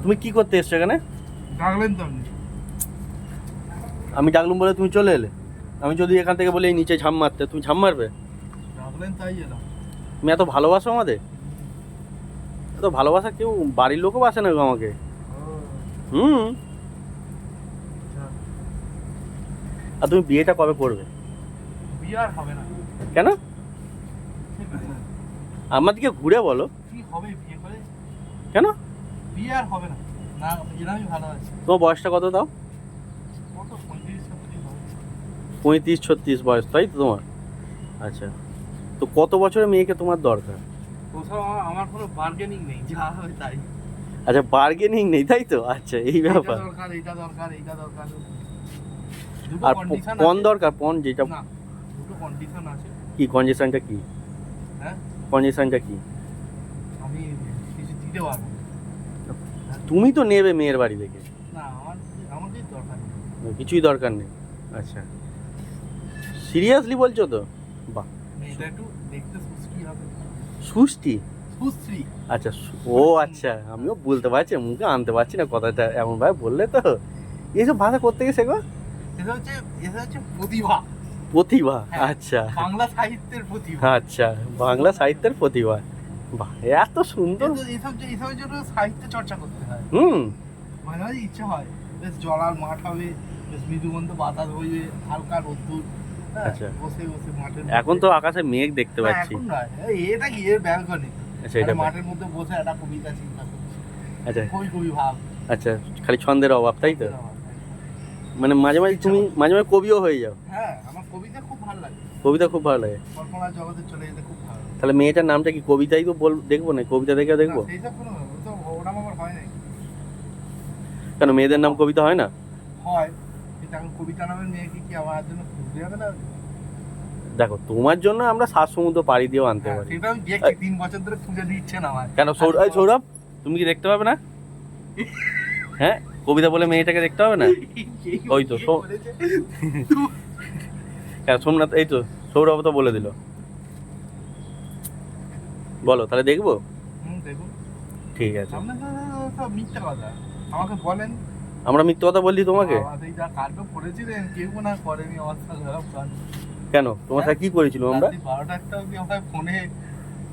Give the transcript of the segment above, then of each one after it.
তুমি কি করতে এসছো এখানে? ডাকলেন তো আপনি। আমি ডাকলুম বলে তুমি চলে এলে? আমি যদি এখান থেকে বলি এই নিচে ঝাঁপ মারতে, তুমি ঝাঁপ মারবে? ডাকলেন তাই এলাম। তুমি এত ভালোবাসো আমাদের? এত ভালোবাসা কেউ বাড়ির লোকও বাসে না গো আমাকে। হুম। আর তুমি বিয়েটা কবে করবে? বিয়ে আর হবে না। কেন? আমার দিকে ঘুরে বলো। কি হবে বিয়ে করে? কেন? বিয়ে আর হবে না। না এরকমই ভালো আছে। তোমার বয়সটা কত দাও? কত 35-36 হবে। 35-36 বয়স, তাই তো তোমার? আচ্ছা, তো কত বছরের মেয়েকে তোমার দরকার? কোথাও আমার কোনো বার্গেনিং নেই, যা হবে তাই। আচ্ছা, বার্গেনিং নেই তাই তো? আচ্ছা, এই এইটা ব্যাপার। দরকার, এইটা দরকার, এইটা দরকার। দুটো আর কন্ডিশন পণ আছে। দরকার, পণ যেটা। না, দুটো কন্ডিশন আছে। কি কন্ডিশনটা কি? হ্যাঁ, কন্ডিশনটা কি? আমি কিছু দিতে পারবো না। তুমি তো নেবে মেয়ের বাড়ি থেকে। না, আমাকে দরকার নেই। কিছুই দরকার নেই। আচ্ছা, সিরিয়াসলি বলছো তো? বাহ। মেয়েটা একটু দেখতে সুশ্রী হবে। সুষ্টি? সুশ্রী। আচ্ছা, ও আচ্ছা, আমিও বলতে পারছি, মুখে আনতে পারছি না কথাটা, এমন ভাবে বললে তো। এইসব ভাষা করতে গেছে গো? এটা হচ্ছে প্রতিভা। প্রতিভা? হ্যাঁ, আচ্ছা বাংলা সাহিত্যের প্রতিভা। আচ্ছা, বাংলা সাহিত্যের প্রতিভা। বাহ, এত সুন্দর। এসবের জন্য সাহিত্য চর্চা করতে হয়। হুম। মাঝে মাঝে ইচ্ছে হয় বেশ জলার মাঠ হবে, বেশ মৃদুমন্দ বাতাস বইবে, হালকা রোদ্দুর। হ্যাঁ, আচ্ছা। বসে বসে মাঠের এখন তো আকাশে মেঘ দেখতে না, পাচ্ছি। এখন নয়, এটা কি এর ব্যালকনি। আচ্ছা, এটা মাঠের মধ্যে বসে একটা কবিতা চিন্তা করছি, আচ্ছা কবি কবি ভাব। আচ্ছা, খালি ছন্দের অভাব তাই তো? মানে মাঝে মাঝে তুমি মাঝে মাঝে কবিও হয়ে যাও? হ্যাঁ, আমার কবিতা খুব ভালো লাগে। কবিতা খুব ভালো লাগে? কল্পনার জগতে চলে যেতে খুব ভালো লাগে। তাহলে মেয়েটার নামটা কি? কবিতাই তো দেখবো না, কবিতা দেখে দেখবো? না, সেইসব কোনো তো ওরকম আমার হয় নাই। কেন, মেয়েদের নাম কবিতা হয় না? হয়, কিন্তু এখন কবিতা নামের মেয়েকে কি আমার জন্য খুঁজতে হবে না? দেখো, তোমার জন্য আমরা সাত সমুদ্র পাড়ি দিয়েও আনতে হ্যাঁ, পারি। সেটা আমি দেখছি 3 বছর ধরে খুঁজে দিচ্ছেন আমার। কেন সৌরভ, তুমি কি দেখতে পাবে না? হ্যাঁ, কবিতা বলে মেয়েটাকে দেখতে হবে না? ওই তো হ্যাঁ, সোমনাথ, এই তো সৌরভ তো বলে দিল। বলো তাহলে দেখবো। দেখুন, ঠিক আছে। আপনার তো সব মিথ্যা কথা। আমাকে বলেন। আমরা মিথ্যে কথা বললি তোমাকে? এই যা কাণ্ড করেছিলেন, কেউ না করেনি অবস্থা খারাপ কাণ্ড। কেন, তোমার সাথে কি করেছিল আমরা? রাত্রি 12টা অবধি আমাকে ফোনে।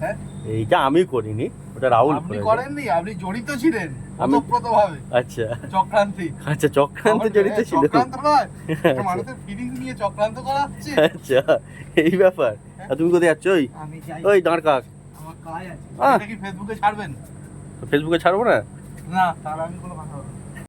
হ্যাঁ, এইটা আমি করিনি, ওটা রাহুল আপনি করেছে। করেননি, আপনি জড়িত ছিলেন আমি- ওতপ্রোতভাবে আচ্ছা চক্রান্তে। আচ্ছা, চক্রান্তে জড়িত ছিল। চক্রান্ত নয়, একটা আচ্ছা। মানুষের ফিলিংস নিয়ে চক্রান্ত করা হচ্ছে। আচ্ছা, এই ব্যাপার। আর তুমি কোথায় যাচ্ছ? ওই আমি যাই, ওই দাঁড় কাক। আমার কাজ আছে। আহ। এটা কি ফেসবুকে ছাড়বেন? ফেসবুকে ছাড়বো না? না, তাহলে আমি কোনো কথা